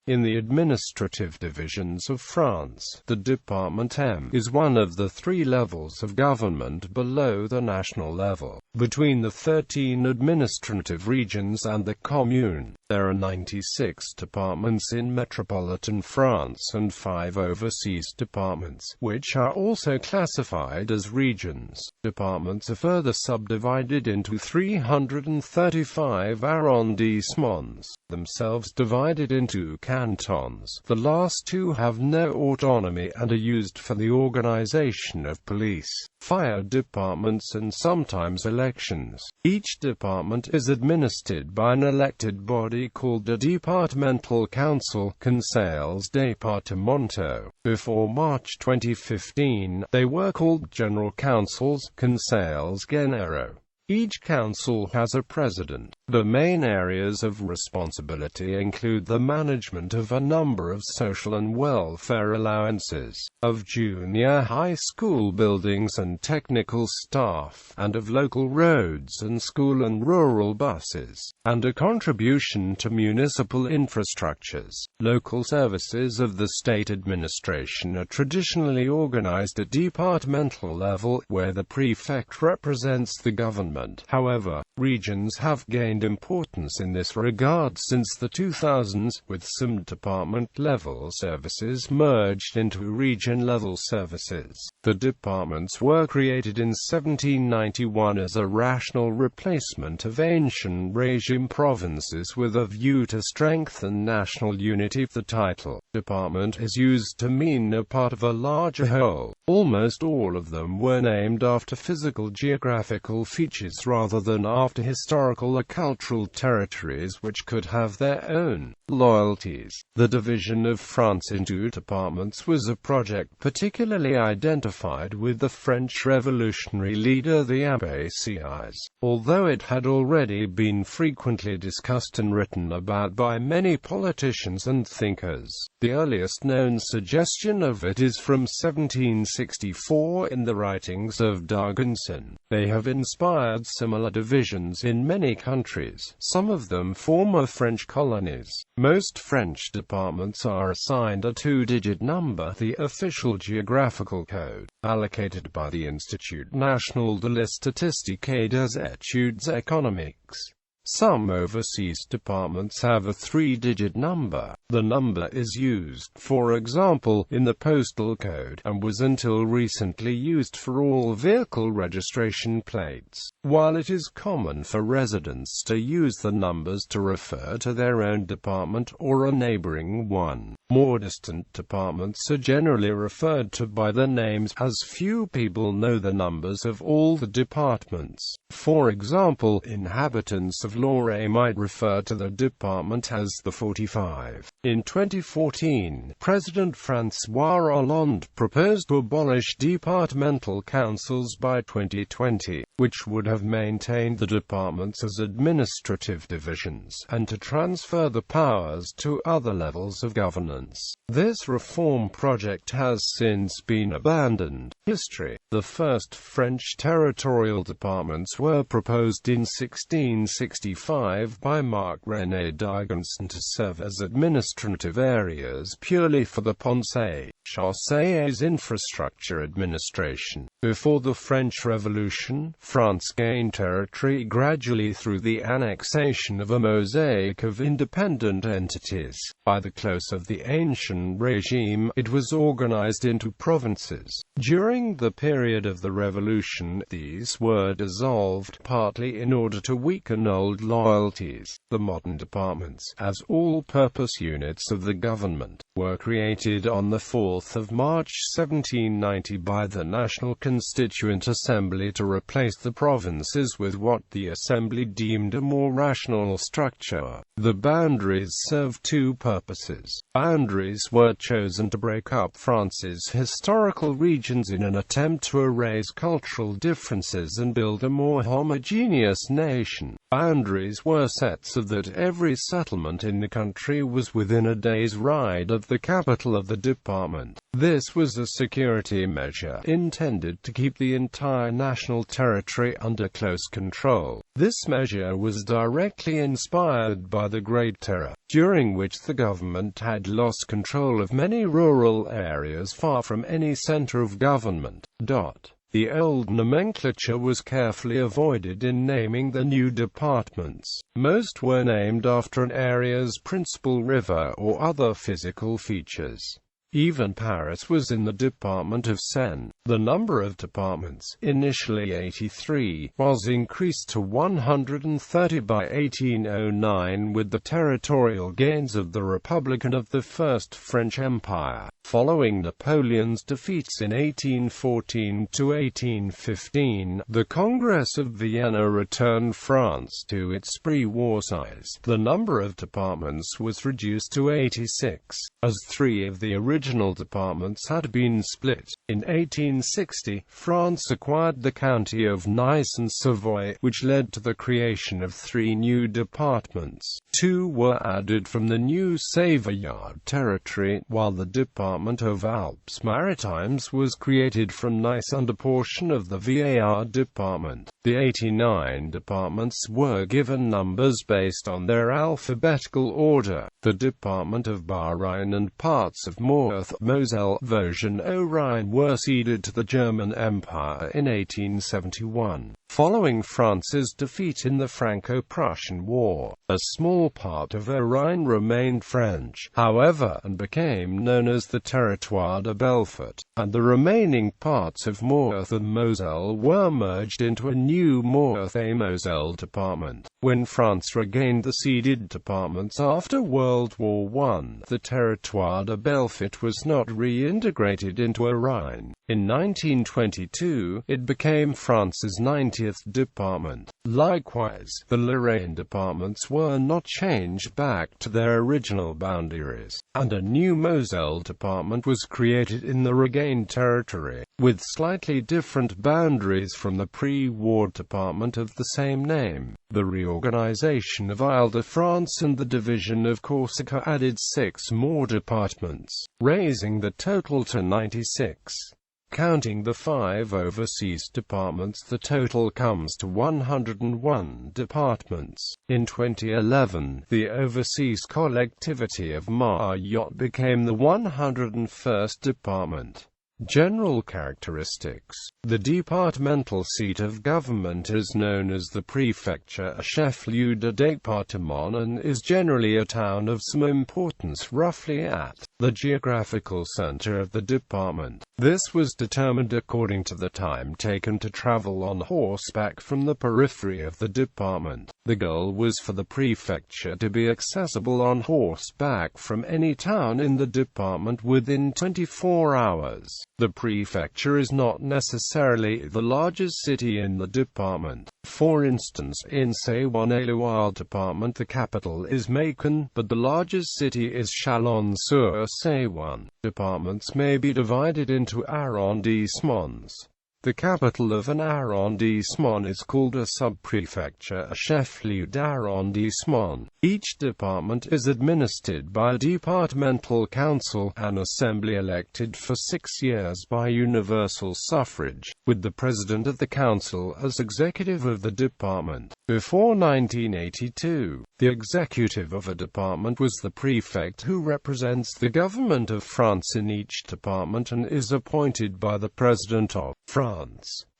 In the administrative divisions of France, the département is one of the three levels of government below the national level. Between the 13 administrative regions and the commune, there are 96 departments in metropolitan France and 5 overseas departments, which are also classified as regions. Departments are further subdivided into 335 arrondissements, themselves divided into cantons. The last two have no autonomy and are used for the organization of police, fire departments and sometimes elections. Each department is administered by an elected body called a departmental council, conseils.Departmentos. Before March 2015, they were called general councils, conseils généraux. Each council has a president. The main areas of responsibility include the management of a number of social and welfare allowances, of junior high school buildings and technical staff, and of local roads and school and rural buses, and a contribution to municipal infrastructures. Local services of the state administration are traditionally organized at departmental level, where the prefect represents the government. However, regions have gained importance in this regard since the 2000s, with some department-level services merged into region-level services. The departments were created in 1791 as a rational replacement of ancient regime provinces with a view to strengthen national unity. The title department is used to mean a part of a larger whole. Almost all of them were named after physical geographical features rather than after historical or cultural territories which could have their own loyalties. The division of France into departments was a project particularly identified with the French revolutionary leader the Abbé Sieyès, although it had already been frequently discussed and written about by many politicians and thinkers. The earliest known suggestion of it is from 1764 in the writings of D'Argenson. They have inspired similar divisions in many countries, some of them former French colonies. Most French departments are assigned a two-digit number, the official geographical code, allocated by the Institut National de la Statistique et des Études Économiques. Some overseas departments have a three-digit number. The number is used, for example, in the postal code, and was until recently used for all vehicle registration plates, while it is common for residents to use the numbers to refer to their own department or a neighboring one. More distant departments are generally referred to by their names, as few people know the numbers of all the departments. For example, inhabitants of Loire might refer to the department as the 45. In 2014, President François Hollande proposed to abolish departmental councils by 2020, which would have maintained the departments as administrative divisions, and to transfer the powers to other levels of governance. This reform project has since been abandoned. History. The first French territorial departments were proposed in 1665 by Marc-René d'Argenson to serve as administrative areas purely for the Conseils, Chaussées infrastructure administration. Before the French Revolution, France gained territory gradually through the annexation of a mosaic of independent entities. By the close of the ancient regime, it was organized into provinces. During the period of the Revolution, these were dissolved, partly in order to weaken old loyalties. The modern departments, as all-purpose units of the government, were created on the 4th of March 1790 by the National Constituent Assembly to replace the provinces with what the Assembly deemed a more rational structure. The boundaries served two purposes. Boundaries were chosen to break up France's historical regions in an attempt to erase cultural differences and build a more homogeneous nation. Boundaries were set so that every settlement in the country was within a day's ride of the capital of the department. This was a security measure intended to keep the entire national territory under close control. This measure was directly inspired by the Great Terror, during which the government had lost control of many rural areas far from any center of government. The old nomenclature was carefully avoided in naming the new departments. Most were named after an area's principal river or other physical features. Even Paris was in the department of Seine. The number of departments, initially 83, was increased to 130 by 1809 with the territorial gains of the Republic and of the First French Empire. Following Napoleon's defeats in 1814 to 1815, the Congress of Vienna returned France to its pre-war size. The number of departments was reduced to 86, as 3 of the original departments had been split. In 1860, France acquired the county of Nice and Savoy, which led to the creation of 3 new departments. 2 were added from the new Savoyard territory, while the department of Alpes-Maritimes was created from Nice and a portion of the Var department. The 89 departments were given numbers based on their alphabetical order. The department of Bas-Rhin and parts of Meurthe, Moselle, Vosges and Haut-Rhin were ceded to the German Empire in 1871. Following France's defeat in the Franco-Prussian War, a small part of Haut-Rhin remained French, however, and became known as the Territoire de Belfort, and the remaining parts of Meurthe and Moselle were merged into a new Meurthe-et-Moselle department. When France regained the ceded departments after World War I, the Territoire de Belfort was not reintegrated into Haut-Rhin. In 1922, it became France's 90th department. Likewise, the Lorraine departments were not changed back to their original boundaries, and a new Moselle department was created in the regained territory, with slightly different boundaries from the pre-war department of the same name. The reorganization of Ile-de-France and the division of Corsica added 6 more departments, raising the total to 96. Counting the 5 overseas departments, the total comes to 101 departments. In 2011, the overseas collectivity of Mayotte became the 101st department. General characteristics. The departmental seat of government is known as the prefecture, a chef-lieu de département, and is generally a town of some importance roughly at the geographical center of the department. This was determined according to the time taken to travel on horseback from the periphery of the department. The goal was for the prefecture to be accessible on horseback from any town in the department within 24 hours. The prefecture is not necessarily the largest city in the department. For instance, in Saône-et-Loire department the capital is Macon, but the largest city is Chalon-sur-Saône. Departments may be divided into arrondissements. The capital of an arrondissement is called a subprefecture, a chef-lieu d'arrondissement. Each department is administered by a departmental council, an assembly elected for 6 years by universal suffrage, with the president of the council as executive of the department. Before 1982, the executive of a department was the prefect, who represents the government of France in each department and is appointed by the president of France.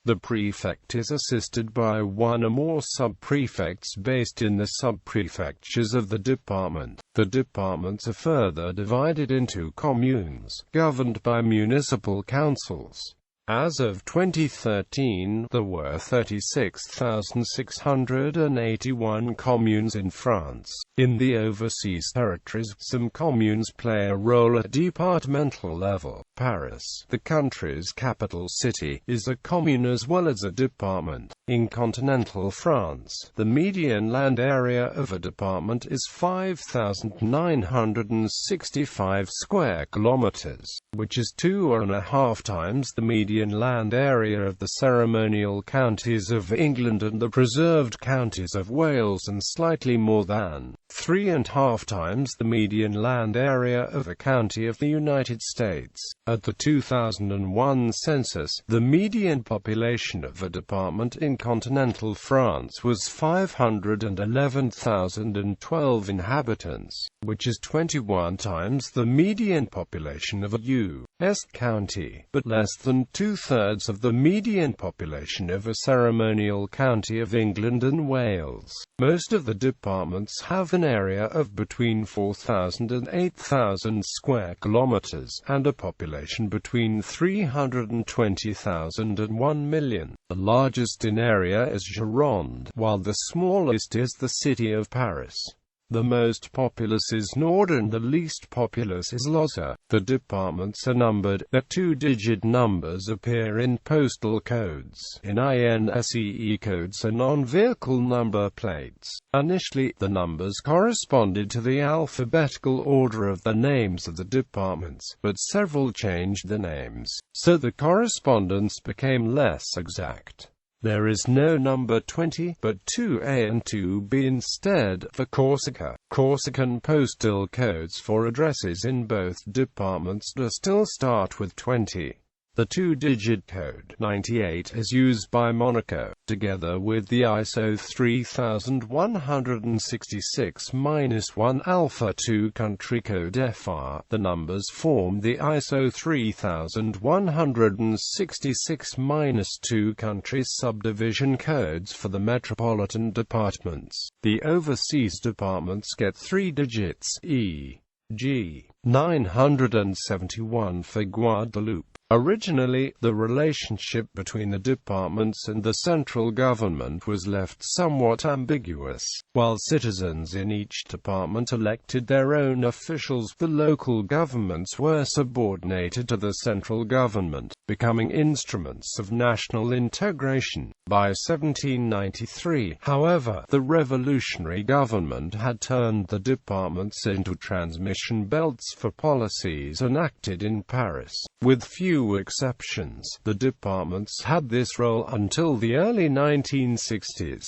The prefect is assisted by 1 or more sub-prefects based in the sub-prefectures of the department. The departments are further divided into communes, governed by municipal councils. As of 2013, there were 36,681 communes in France. In the overseas territories, some communes play a role at departmental level. Paris, the country's capital city, is a commune as well as a department. In continental France, the median land area of a department is 5,965 square kilometers, which is 2.5 times the median median land area of the ceremonial counties of England and the preserved counties of Wales, and slightly more than 3.5 times the median land area of a county of the United States. At the 2001 census, the median population of a department in continental France was 511,012 inhabitants, which is 21 times the median population of a U.S. county, but less than 2/3 of the median population of a ceremonial county of England and Wales. Most of the departments have an area of between 4,000 and 8,000 square kilometers, and a population between 320,000 and 1 million. The largest in area is Gironde, while the smallest is the city of Paris. The most populous is Nord and the least populous is Loire. The departments are numbered. Their two-digit numbers appear in postal codes, in INSEE codes and on vehicle number plates. Initially, the numbers corresponded to the alphabetical order of the names of the departments, but several changed the names, so the correspondence became less exact. There is no number 20, but 2A and 2B instead, for Corsica. Corsican postal codes for addresses in both departments do still start with 20. The two-digit code 98 is used by Monaco, together with the ISO 3166-1 Alpha 2 country code FR. The numbers form the ISO 3166-2 country subdivision codes for the metropolitan departments. The overseas departments get 3 digits, e.g., 971 for Guadeloupe. Originally, the relationship between the departments and the central government was left somewhat ambiguous. While citizens in each department elected their own officials, the local governments were subordinated to the central government, becoming instruments of national integration. By 1793, however, the revolutionary government had turned the departments into transmission belts for policies enacted in Paris. With few exceptions, the departments had this role until the early 1960s.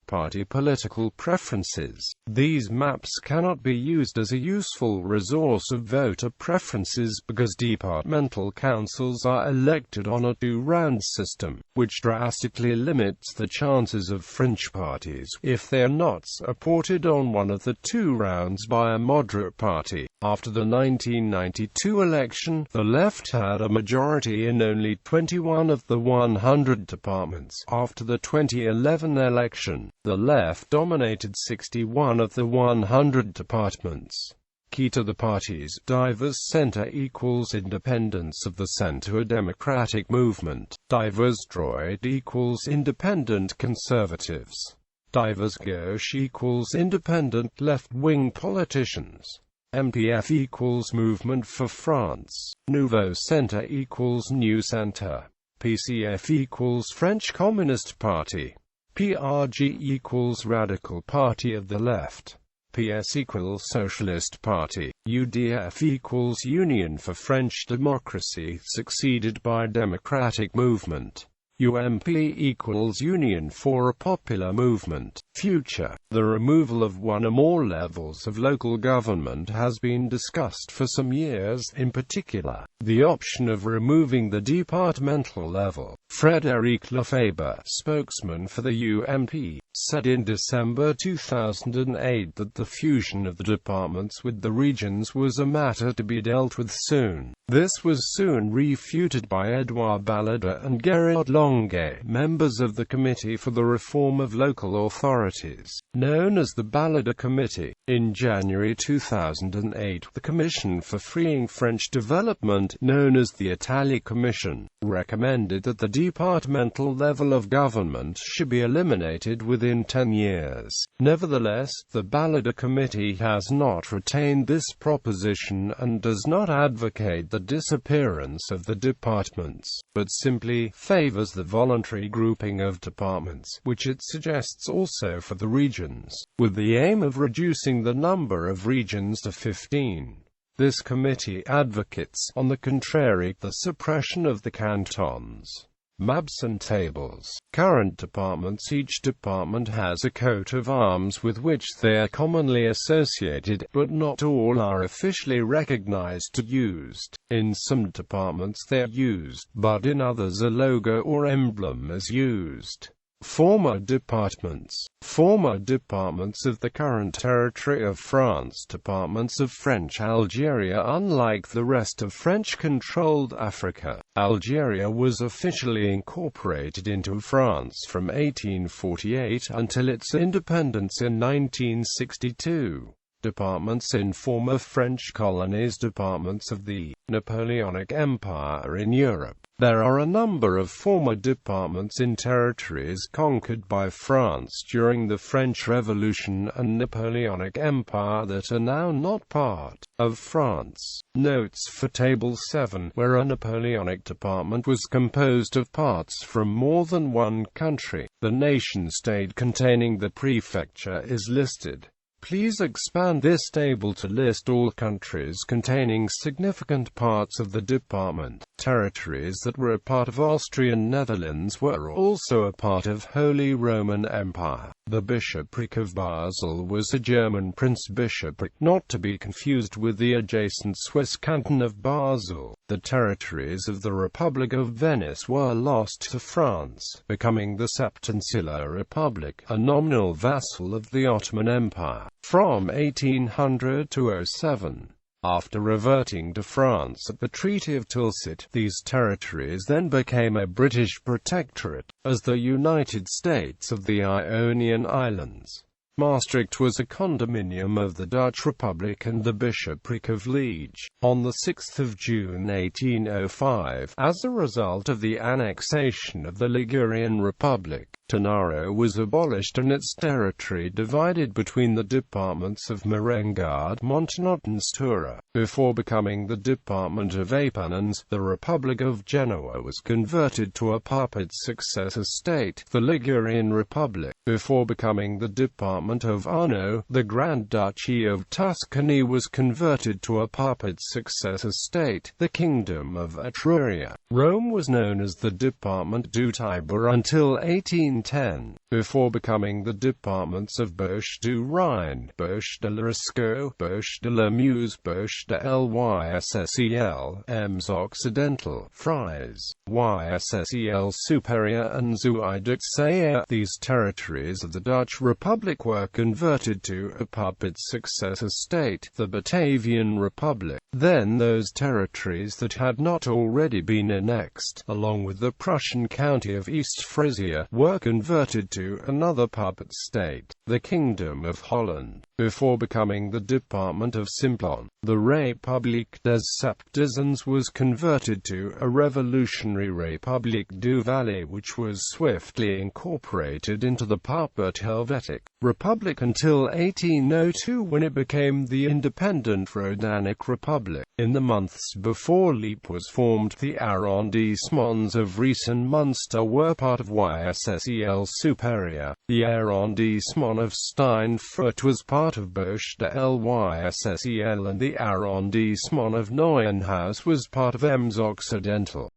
Party political preferences. These maps cannot be used as a useful resource of voter preferences because departmental councils are elected on a two-round system, which drastically limits the chances of fringe parties if they are not supported on one of the two rounds by a moderate party. After the 1992 election, the left had a majority in only 21 of the 100 departments. After the 2011 election, the left dominated 61 of the 100 departments. Key to the party's diverse center equals independence of the center. A democratic movement. Diverse droid equals independent conservatives. Diverse gauche equals independent left-wing politicians. MPF equals Movement for France. Nouveau Centre equals New Centre. PCF equals French Communist Party. PRG equals Radical Party of the Left. PS equals Socialist Party. UDF equals Union for French Democracy, succeeded by Democratic Movement. UMP equals Union for a Popular Movement. Future. The removal of one or more levels of local government has been discussed for some years, in particular, the option of removing the departmental level. Frédéric Lefebvre, spokesman for the UMP, said in December 2008 that the fusion of the departments with the regions was a matter to be dealt with soon. This was soon refuted by Edouard Balladur and Gerard Longuet, members of the Committee for the Reform of Local Authorities, known as the Balladur Committee. In January 2008, the Commission for Freeing French Development, known as the Italie Commission, recommended that the departmental level of government should be eliminated within 10 years. Nevertheless, the Balladur Committee has not retained this proposition and does not advocate the disappearance of the departments, but simply favors the voluntary grouping of departments, which it suggests also for the regions, with the aim of reducing the number of regions to 15. This committee advocates, on the contrary, the suppression of the cantons. Maps and tables. Current departments. Each department has a coat of arms with which they are commonly associated, but not all are officially recognized or used. In some departments they are used, but in others a logo or emblem is used. Former departments. Former departments of the current territory of France. Departments of French Algeria. Unlike the rest of French-controlled Africa, Algeria was officially incorporated into France from 1848 until its independence in 1962. Departments in former French colonies. Departments of the Napoleonic Empire in Europe. There are a number of former departments in territories conquered by France during the French Revolution and Napoleonic Empire that are now not part of France. Notes for Table 7, where a Napoleonic department was composed of parts from more than one country. The nation-state containing the prefecture is listed. Please expand this table to list all countries containing significant parts of the department. Territories that were a part of Austrian Netherlands were also a part of Holy Roman Empire. The bishopric of Basel was a German prince-bishopric, not to be confused with the adjacent Swiss canton of Basel. The territories of the Republic of Venice were lost to France, becoming the Septinsular Republic, a nominal vassal of the Ottoman Empire, from 1800 to 07. After reverting to France at the Treaty of Tilsit, these territories then became a British protectorate, as the United States of the Ionian Islands. Maastricht was a condominium of the Dutch Republic and the Bishopric of Liege. On 6 June 1805, as a result of the annexation of the Ligurian Republic, Tonaro was abolished and its territory divided between the departments of Marengo, Montenotte and Stura. Before becoming the Department of Apennines, the Republic of Genoa was converted to a puppet successor state, the Ligurian Republic. Before becoming the Department of Arno, the Grand Duchy of Tuscany was converted to a puppet successor state, the Kingdom of Etruria. Rome was known as the Department du Tiber until 1810, before becoming the departments of Bauche du Rhine, Bauche de l'Escaut, Bauche de la Meuse, Bauche de l'Yssel, Ems Occidental, Frise, Yssel Superior and Zuiderzee. These territories of the Dutch Republic were converted to a puppet successor state, the Batavian Republic. Then those territories that had not already been annexed, along with the Prussian county of East Frisia, were converted to another puppet state, the Kingdom of Holland. Before becoming the Department of Simplon, the République des Septizans was converted to a revolutionary République du Valais, which was swiftly incorporated into the puppet Helvetic Republic until 1802, when it became the independent Rhodanic Republic. In the months before Lippe was formed, the arrondissements of Ries and Munster were part of Yssel Superior. The arrondissement of Steinfurt was part of Bauche de l'Yssel, and the arrondissement of Neuenhaus was part of Ems Occidental.